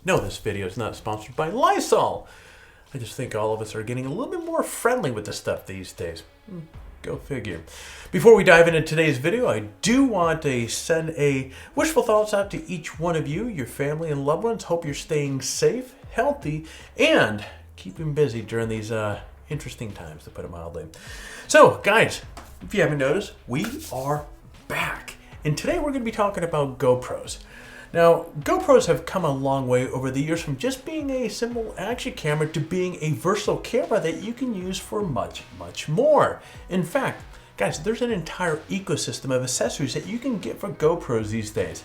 No, this video is not sponsored by Lysol. I just think all of us are getting a little bit more friendly with this stuff these days. Go figure. Before we dive into today's video, I do want to send a wishful thoughts out to each one of you, your family and loved ones. Hope you're staying safe, healthy, and keeping busy during these interesting times, to put it mildly. So, guys, if you haven't noticed, we are back. And today we're going to be talking about GoPros. Now, GoPros have come a long way over the years from just being a simple action camera to being a versatile camera that you can use for much, much more. In fact, guys, there's an entire ecosystem of accessories that you can get for GoPros these days.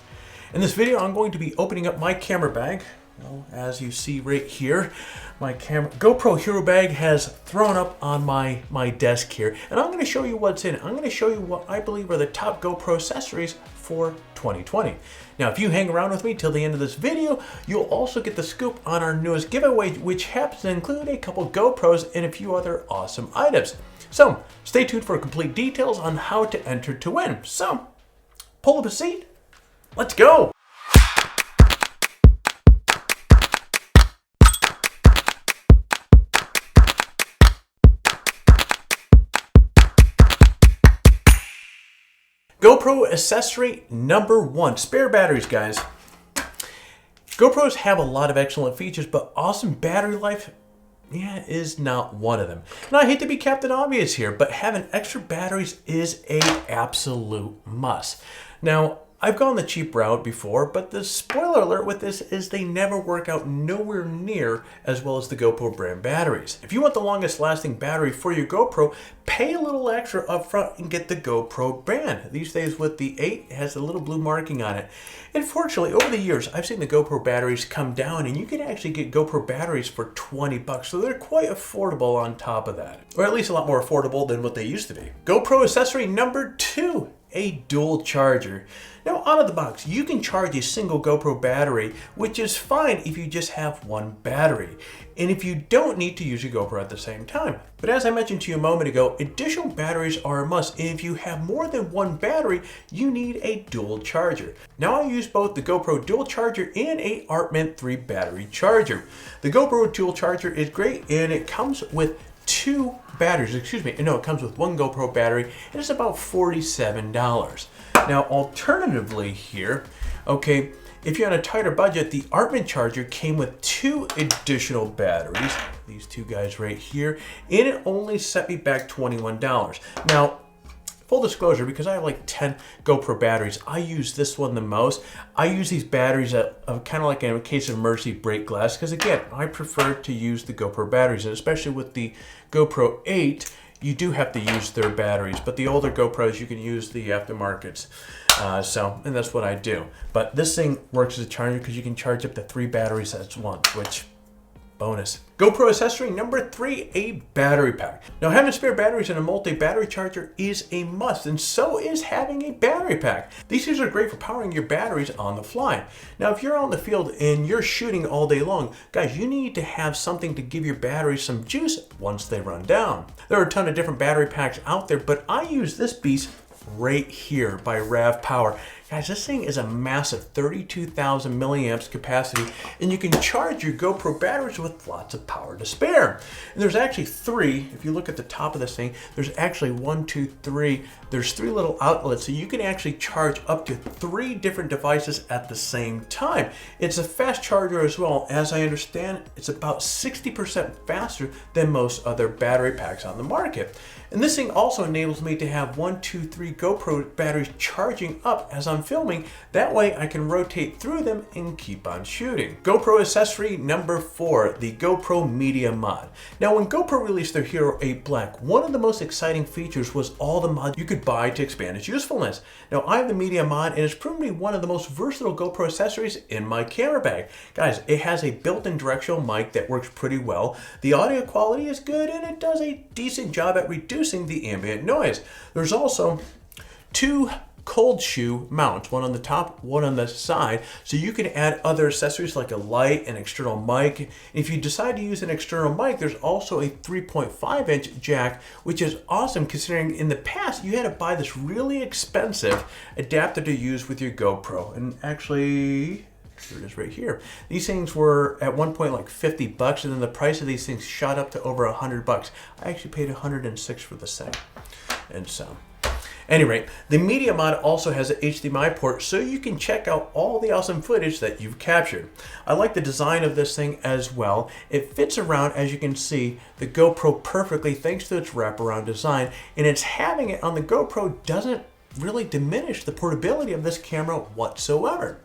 In this video, I'm going to be opening up my camera bag. Well, as you see right here, my GoPro Hero bag has thrown up on my desk here, and I'm going to show you what's in it. I'm going to show you what I believe are the top GoPro accessories for 2020. Now, if you hang around with me till the end of this video, you'll also get the scoop on our newest giveaway, which happens to include a couple GoPros and a few other awesome items. So, stay tuned for complete details on how to enter to win. So, pull up a seat. Let's go. GoPro accessory number one, spare batteries, guys. GoPros have a lot of excellent features, but awesome battery life, is not one of them. Now, I hate to be Captain Obvious here, but having extra batteries is an absolute must. Now, I've gone the cheap route before, but the spoiler alert with this is they never work out nowhere near as well as the GoPro brand batteries. If you want the longest lasting battery for your GoPro, pay a little extra up front and get the GoPro brand. These days with the 8, it has a little blue marking on it. Unfortunately, over the years, I've seen the GoPro batteries come down, and you can actually get GoPro batteries for 20 bucks, so they're quite affordable on top of that. Or at least a lot more affordable than what they used to be. GoPro accessory number 2. A dual charger. Now, out of the box, you can charge a single GoPro battery, which is fine if you just have one battery, and if you don't need to use your GoPro at the same time. But as I mentioned to you a moment ago, additional batteries are a must, and if you have more than one battery, you need a dual charger. Now, I use both the GoPro dual charger and a ArtMint 3 battery charger. The GoPro dual charger is great, and it comes with two batteries, it comes with one GoPro battery, and it's about $47. Now, alternatively here, okay, if you're on a tighter budget, the ArtMint charger came with 2 additional batteries, these two guys right here, and it only set me back $21. Now, full disclosure, because I have like 10 GoPro batteries, I use this one the most. I use these batteries kind of like in a case of emergency break glass, because again, I prefer to use the GoPro batteries, and especially with the GoPro 8, you do have to use their batteries, but the older GoPros, you can use the aftermarkets. And that's what I do. But this thing works as a charger because you can charge up to 3 batteries at once, which bonus. GoPro accessory number 3, a battery pack. Now, having spare batteries in a multi-battery charger is a must, and so is having a battery pack. These things are great for powering your batteries on the fly. Now, if you're out in the field and you're shooting all day long, guys, you need to have something to give your batteries some juice once they run down. There are a ton of different battery packs out there, but I use this beast right here by Rav Power. Guys, this thing is a massive 32,000 milliamps capacity, and you can charge your GoPro batteries with lots of power to spare. And there's actually 3, if you look at the top of this thing, there's actually 1, 2, 3. There's 3 little outlets, so you can actually charge up to 3 different devices at the same time. It's a fast charger as well. As I understand, it's about 60% faster than most other battery packs on the market. And this thing also enables me to have 1, 2, 3 GoPro batteries charging up as I'm filming. That way I can rotate through them and keep on shooting. GoPro accessory number 4, the GoPro Media Mod. Now, when GoPro released their Hero 8 Black, one of the most exciting features was all the mods you could buy to expand its usefulness. Now, I have the Media Mod, and it's proven to be one of the most versatile GoPro accessories in my camera bag. Guys, it has a built-in directional mic that works pretty well. The audio quality is good, and it does a decent job at reducing the ambient noise. There's also 2 cold shoe mounts, one on the top, one on the side, so you can add other accessories like a light, an external mic. If you decide to use an external mic, there's also a 3.5-inch jack, which is awesome considering in the past you had to buy this really expensive adapter to use with your GoPro. And actually, Here it is right here. These things were at one point like $50, and then the price of these things shot up to over $100. I actually paid $106 for this thing. And so, anyway, the Media Mod also has an HDMI port, so you can check out all the awesome footage that you've captured. I like the design of this thing as well. It fits around, as you can see, the GoPro perfectly thanks to its wraparound design, and it's having it on the GoPro doesn't really diminish the portability of this camera whatsoever.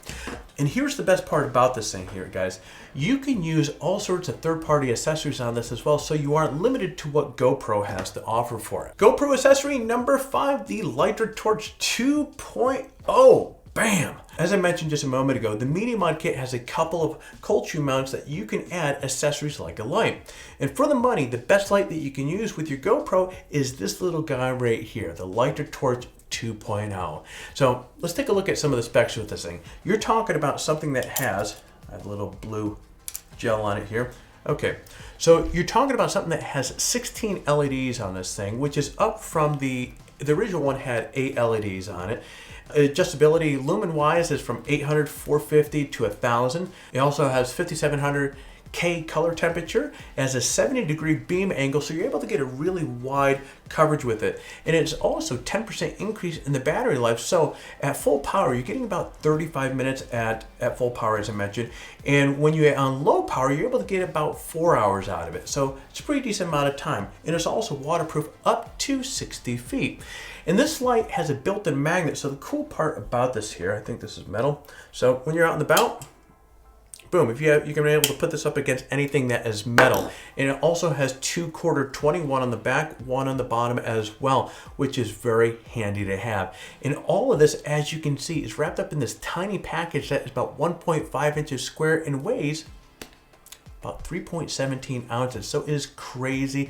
And here's the best part about this thing here, guys. You can use all sorts of third-party accessories on this as well, so you aren't limited to what GoPro has to offer for it. GoPro accessory number 5, the Lighter Torch 2.0. Bam! As I mentioned just a moment ago, the Media Mod kit has a couple of cold shoe mounts that you can add accessories like a light. And for the money, the best light that you can use with your GoPro is this little guy right here, the Lighter Torch 2.0. So let's take a look at some of the specs with this thing. You're talking about something that has, I have a little blue gel on it here. Okay, so you're talking about something that has 16 LEDs on this thing, which is up from the original one had 8 LEDs on it. Adjustability lumen-wise is from 800, 450 to 1000. It also has 5700K color temperature. It has a 70-degree beam angle, so you're able to get a really wide coverage with it. And it's also 10% increase in the battery life. So at full power, you're getting about 35 minutes at full power, as I mentioned. And when you're on low power, you're able to get about 4 hours out of it. So it's a pretty decent amount of time. And it's also waterproof up to 60 feet. And this light has a built-in magnet. So the cool part about this here, I think this is metal. So when you're out and about, boom, you can be able to put this up against anything that is metal. And it also has 2/4 21 on the back, 1 on the bottom as well, which is very handy to have. And all of this, as you can see, is wrapped up in this tiny package that is about 1.5 inches square and weighs about 3.17 ounces. So it is crazy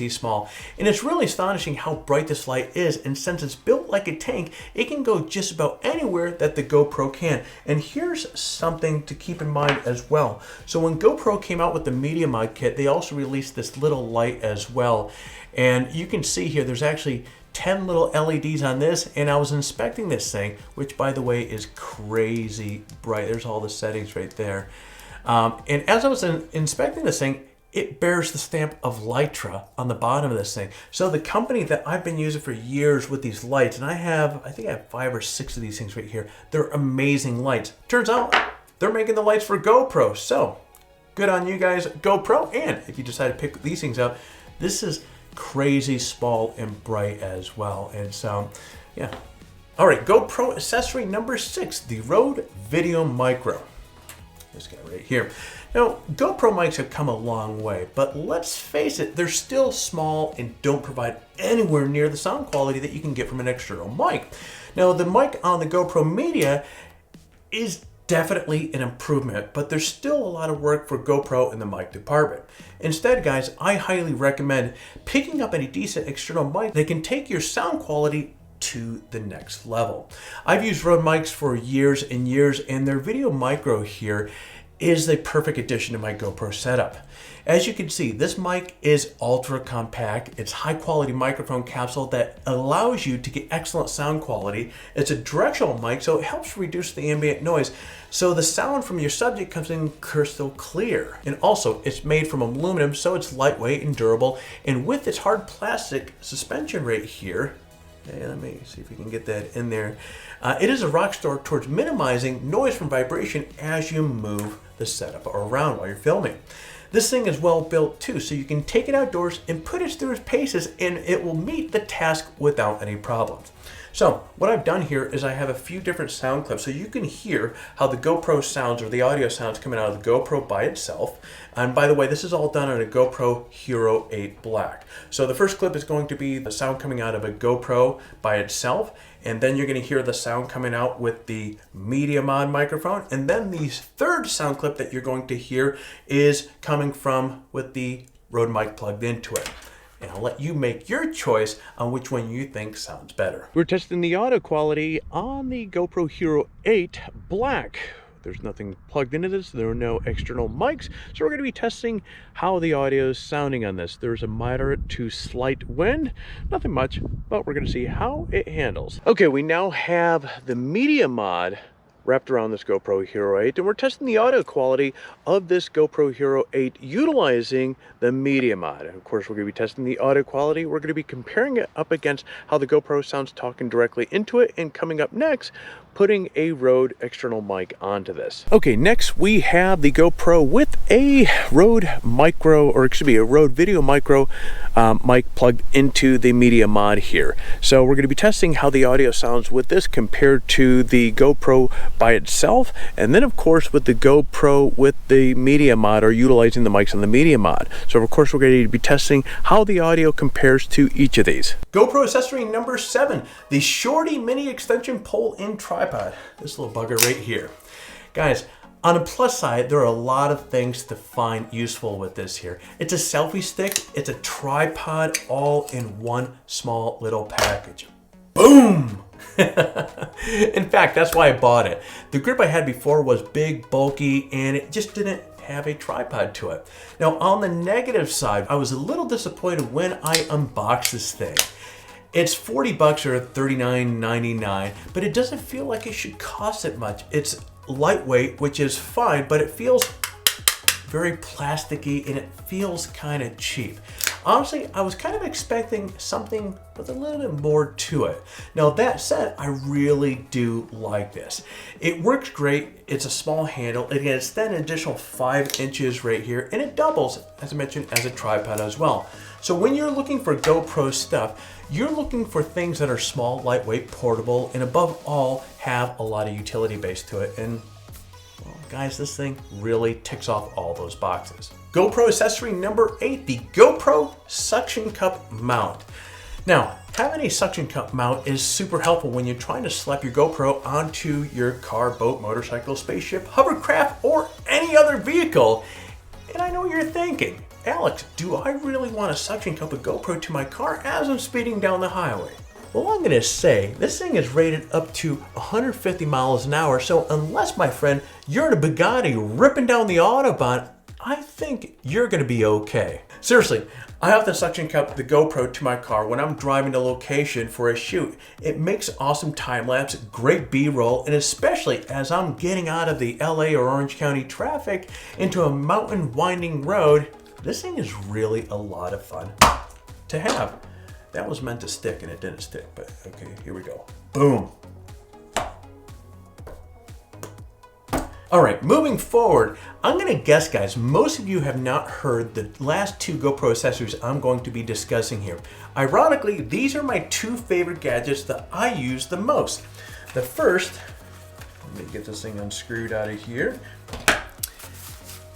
small. And it's really astonishing how bright this light is, and since it's built like a tank, it can go just about anywhere that the GoPro can. And here's something to keep in mind as well. So when GoPro came out with the Media Mod kit, they also released this little light as well. And you can see here, there's actually 10 little LEDs on this, and I was inspecting this thing, which by the way is crazy bright. There's all the settings right there. And as I was inspecting this thing, it bears the stamp of Lytra on the bottom of this thing. So the company that I've been using for years with these lights, and I think I have 5 or 6 of these things right here. They're amazing lights. Turns out they're making the lights for GoPro. So good on you guys, GoPro. And if you decide to pick these things up, this is crazy small and bright as well. And so, yeah. All right, GoPro accessory number 6, the Rode Video Micro. This guy right here. Now, GoPro mics have come a long way, but let's face it, they're still small and don't provide anywhere near the sound quality that you can get from an external mic. Now, the mic on the GoPro Media is definitely an improvement, but there's still a lot of work for GoPro in the mic department. Instead, guys, I highly recommend picking up a decent external mic that can take your sound quality to the next level. I've used Rode mics for years and years, and their Video Micro here is the perfect addition to my GoPro setup. As you can see, this mic is ultra compact. It's high quality microphone capsule that allows you to get excellent sound quality. It's a directional mic, so it helps reduce the ambient noise. So the sound from your subject comes in crystal clear. And also, it's made from aluminum, so it's lightweight and durable. And with its hard plastic suspension right here, hey, let me see if we can get that in there. It is a rock star towards minimizing noise from vibration as you move the setup around while you're filming. This thing is well built too, so you can take it outdoors and put it through its paces and it will meet the task without any problems. So what I've done here is I have a few different sound clips so you can hear how the GoPro sounds, or the audio sounds coming out of the GoPro by itself. And by the way, this is all done on a GoPro Hero 8 Black. So the first clip is going to be the sound coming out of a GoPro by itself, and then you're going to hear the sound coming out with the Media Mod microphone. And then the third sound clip that you're going to hear is coming from with the Rode mic plugged into it. And I'll let you make your choice on which one you think sounds better. We're testing the audio quality on the GoPro Hero 8 Black. There's nothing plugged into this. There are no external mics. So we're going to be testing how the audio is sounding on this. There's a moderate to slight wind. Nothing much, but we're going to see how it handles. Okay, we now have the Media Mod wrapped around this GoPro Hero 8, and we're testing the audio quality of this GoPro Hero 8 utilizing the media mod. And of course, we're going to be testing the audio quality. We're going to be comparing it up against how the GoPro sounds talking directly into it, and coming up next, putting a Rode external mic onto this. Okay, next we have the GoPro with a Rode Micro, or excuse me, a Rode Video Micro mic plugged into the media mod here. So we're going to be testing how the audio sounds with this compared to the GoPro by itself, and then of course with the GoPro with the media mod, or utilizing the mics on the media mod. So of course we're going to be testing how the audio compares to each of these. GoPro accessory number 7, the Shorty mini extension pull-in tripod. This little bugger right here. Guys, on the plus side, there are a lot of things to find useful with this here. It's a selfie stick, it's a tripod, all in one small little package. Boom! In fact, that's why I bought it. The grip I had before was big, bulky, and it just didn't have a tripod to it. Now, on the negative side, I was a little disappointed when I unboxed this thing. It's 40 bucks or $39.99, but it doesn't feel like it should cost that much. It's lightweight, which is fine, but it feels very plasticky and it feels kind of cheap. Honestly, I was kind of expecting something with a little bit more to it. Now that said, I really do like this. It works great. It's a small handle. It can extend an additional 5 inches right here, and it doubles, as I mentioned, as a tripod as well. So when you're looking for GoPro stuff, you're looking for things that are small, lightweight, portable, and above all, have a lot of utility base to it. And well, guys, this thing really ticks off all those boxes. GoPro accessory number 8, the GoPro suction cup mount. Now, having a suction cup mount is super helpful when you're trying to slap your GoPro onto your car, boat, motorcycle, spaceship, hovercraft, or any other vehicle. And I know what you're thinking, Alex, do I really want to suction cup a GoPro to my car as I'm speeding down the highway? Well, I'm going to say this thing is rated up to 150 miles an hour, so unless, my friend, you're in a Bugatti ripping down the Autobahn, I think you're going to be okay. Seriously, I often suction cup the GoPro to my car when I'm driving to location for a shoot. It makes awesome time lapse, great B-roll, and especially as I'm getting out of the LA or Orange County traffic into a mountain winding road, this thing is really a lot of fun to have. That was meant to stick and it didn't stick, but okay, here we go. Boom. All right, moving forward, I'm gonna guess, guys, most of you have not heard the last 2 GoPro accessories I'm going to be discussing here. Ironically, these are my 2 favorite gadgets that I use the most. The first, let me get this thing unscrewed out of here,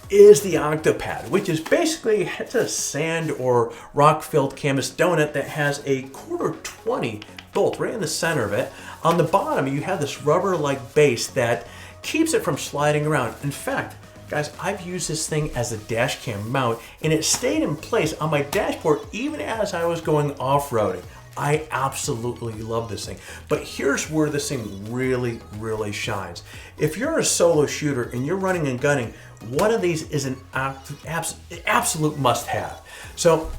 is the Octopad, which is basically, it's a sand or rock-filled canvas donut that has a 1/4-20 bolt right in the center of it. On the bottom, you have this rubber-like base that keeps it from sliding around. In fact, guys, I've used this thing as a dash cam mount, and it stayed in place on my dashboard even as I was going off-roading. I absolutely love this thing. But here's where this thing really, really shines. If you're a solo shooter and you're running and gunning, one of these is an absolute must-have. So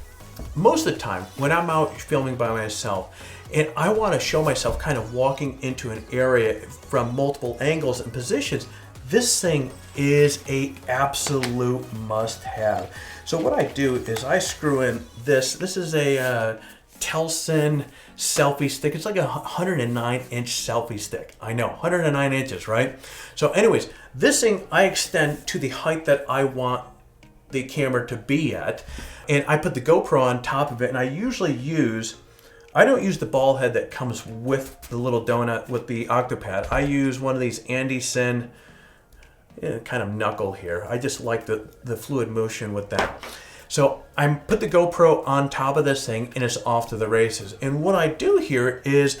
most of the time when I'm out filming by myself and I want to show myself kind of walking into an area from multiple angles and positions, this thing is a absolute must-have. So what I do is I screw in this. This is a Telson selfie stick. It's like a 109-inch selfie stick. I know, 109 inches, right? So anyways, this thing I extend to the height that I want the camera to be at, and I put the GoPro on top of it, and I usually I don't use the ball head that comes with the little donut with the Octopad. I use one of these Anderson kind of knuckle here. I just like the fluid motion with that. So I put the GoPro on top of this thing and it's off to the races. And what I do here is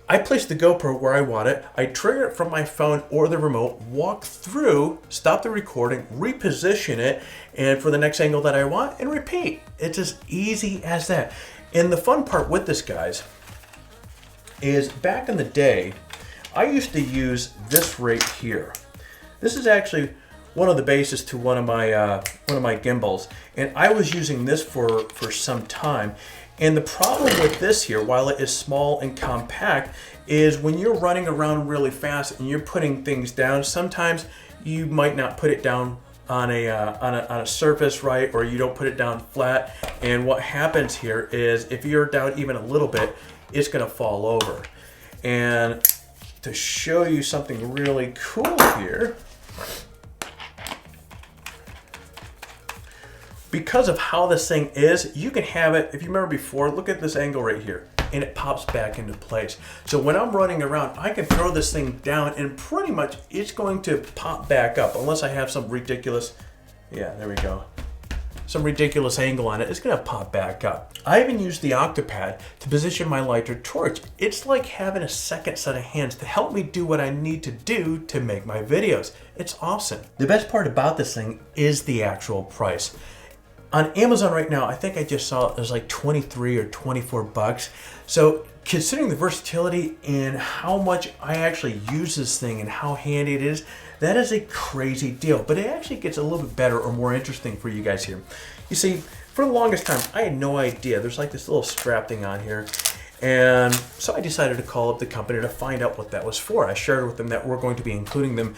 I place the GoPro where I want it. I trigger it from my phone or the remote, walk through, stop the recording, reposition it, and for the next angle that I want, and repeat. It's as easy as that. And the fun part with this, guys, is back in the day, I used to use this right here. This is actually one of the bases to one of my gimbals, and I was using this for some time, And the problem with this here, while it is small and compact, is when you're running around really fast and you're putting things down, sometimes you might not put it down on a surface right, or you don't put it down flat. And what happens here is if you're down even a little bit, it's gonna fall over. And to show you something really cool here, because of how this thing is, you can have it, if you remember before, look at this angle right here, and it pops back into place. So when I'm running around, I can throw this thing down and pretty much it's going to pop back up, unless I have some ridiculous, yeah, there we go, some ridiculous angle on it, it's gonna pop back up. I even use the Octopad to position my lighter torch. It's like having a second set of hands to help me do what I need to do to make my videos. It's awesome. The best part about this thing is the actual price. On Amazon right now, I think I just saw it was like 23 or 24 bucks. So considering the versatility and how much I actually use this thing and how handy it is, that is a crazy deal. But it actually gets a little bit better or more interesting for you guys here. You see, for the longest time, I had no idea. There's like this little strap thing on here. And so I decided to call up the company to find out what that was for. I shared with them that we're going to be including them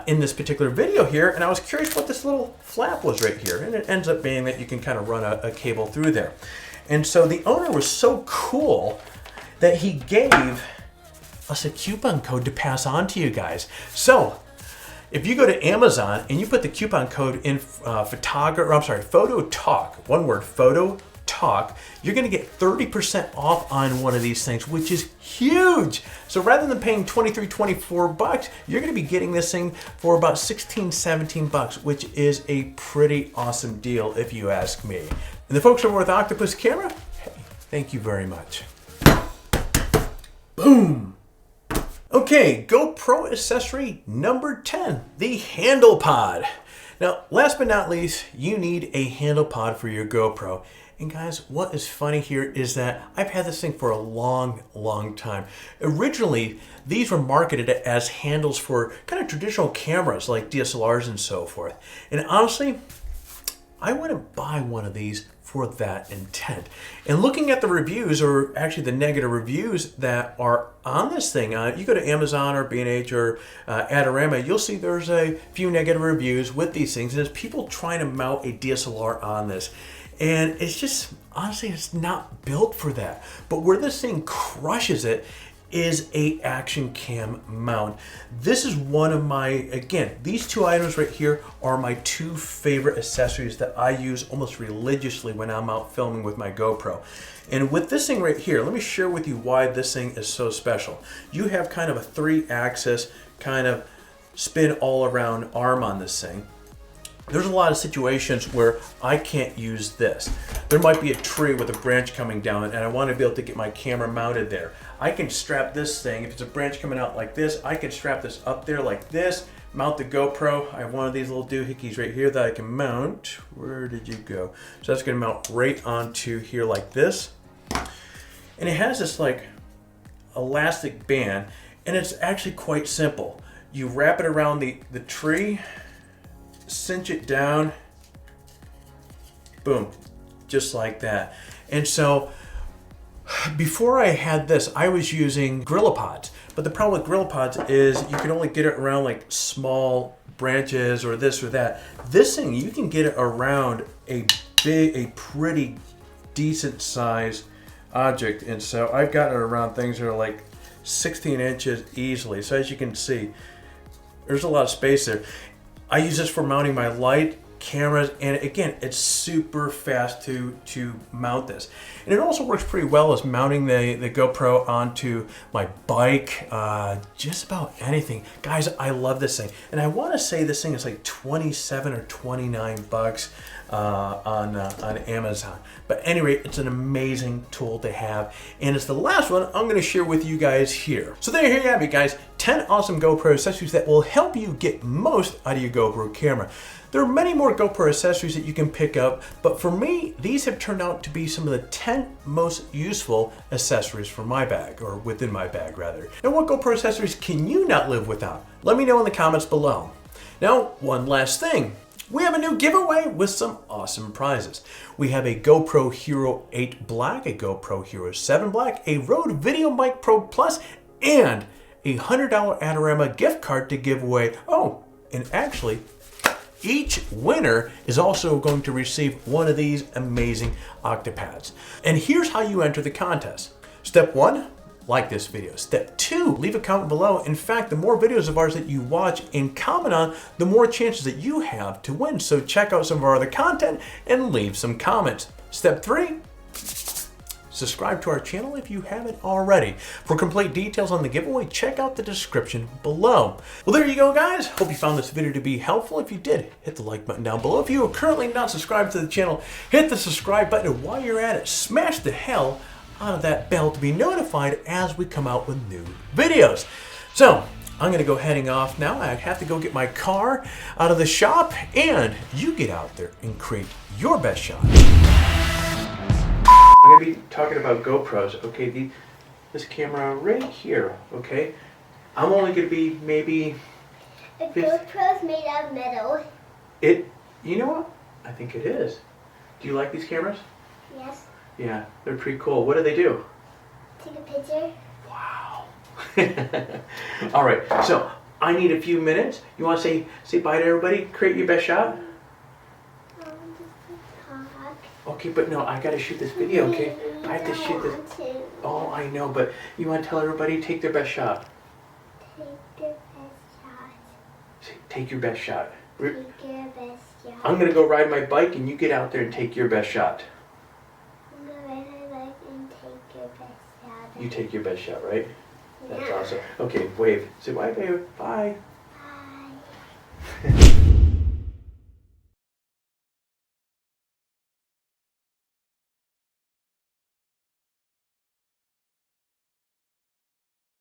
in this particular video here, and I was curious what this little flap was right here. And it ends up being that you can kind of run a cable through there. And so the owner was so cool that he gave us a coupon code to pass on to you guys. So if you go to Amazon and you put the coupon code in PhotogRaphy, one word, PhotogRaphy, you're gonna get 30% off on one of these things, which is huge. So rather than paying 23, 24 bucks, you're gonna be getting this thing for about 16, 17 bucks, which is a pretty awesome deal if you ask me. And the folks over with Octopus Camera, hey, thank you very much. Boom. Okay, GoPro accessory number 10, the handle pod. Now, last but not least, you need a handle pod for your GoPro. And guys, what is funny here is that I've had this thing for a long, long time. Originally, these were marketed as handles for kind of traditional cameras like DSLRs and so forth. And honestly, I wouldn't buy one of these for that intent. And looking at the reviews, or actually the negative reviews that are on this thing, you go to Amazon or B&H or Adorama, you'll see there's a few negative reviews with these things. And there's people trying to mount a DSLR on this. And it's just, honestly, it's not built for that. But where this thing crushes it is a action cam mount. This is one of my, again, these two items right here are my two favorite accessories that I use almost religiously when I'm out filming with my GoPro. And with this thing right here, let me share with you why this thing is so special. You have kind of a 3-axis kind of spin all around arm on this thing. There's a lot of situations where I can't use this. There might be a tree with a branch coming down and I want to be able to get my camera mounted there. I can strap this thing, if it's a branch coming out like this, I can strap this up there like this, mount the GoPro. I have one of these little doohickeys right here that I can mount. Where did you go? So that's going to mount right onto here like this. And it has this like elastic band, and it's actually quite simple. You wrap it around the tree, cinch it down, boom, just like that. And so before I had this, I was using GorillaPods, but the problem with GorillaPods is you can only get it around like small branches or this or that. This thing, you can get it around a pretty decent size object. And so I've gotten it around things that are like 16 inches easily. So as you can see, there's a lot of space there. I use this for mounting my light, cameras, and again, it's super fast to mount this. And it also works pretty well as mounting the GoPro onto my bike, just about anything. Guys, I love this thing. And I want to say this thing is like 27 or 29 bucks on Amazon. But anyway, it's an amazing tool to have. And it's the last one I'm going to share with you guys here. So there you have it, guys. 10 awesome GoPro accessories that will help you get most out of your GoPro camera. There are many more GoPro accessories that you can pick up, but for me, these have turned out to be some of the 10 most useful accessories for my bag, or within my bag rather. Now, what GoPro accessories can you not live without? Let me know in the comments below. Now, one last thing. we have a new giveaway with some awesome prizes. We have a GoPro Hero 8 Black, a GoPro Hero 7 Black, a Rode Video Mic Pro Plus, and a $100 Adorama gift card to give away. Oh, and actually, each winner is also going to receive one of these amazing Octopads. And here's how you enter the contest. Step 1, like this video. Step 2, leave a comment below. In fact, the more videos of ours that you watch and comment on, the more chances that you have to win. So check out some of our other content and leave some comments. Step 3, subscribe to our channel if you haven't already. For complete details on the giveaway, check out the description below. Well, there you go, guys. Hope you found this video to be helpful. If you did, hit the like button down below. If you are currently not subscribed to the channel, hit the subscribe button. And while you're at it, smash the hell out of that bell to be notified as we come out with new videos. So, I'm going to go heading off now. I have to go get my car out of the shop, and you get out there and create your best shot. I'm going to be talking about GoPros, okay? This camera right here, okay? I'm only going to be maybe... The GoPro's made out of metal. You know what? I think it is. Do you like these cameras? Yes. Yeah, they're pretty cool. What do they do? Take a picture. Wow. All right, so I need a few minutes. You want to say bye to everybody? Create your best shot? Okay, but no, I gotta shoot this video, okay? I have to shoot this. Oh, I know, but you want to tell everybody take their best shot? Take their best shot. Take your best shot. Take your best shot. I'm gonna go ride my bike, and you get out there and take your best shot. I'm gonna ride my bike and take your best shot. You take your best shot, right? Yeah. That's awesome. Okay, wave. Say bye, baby. Bye. Bye.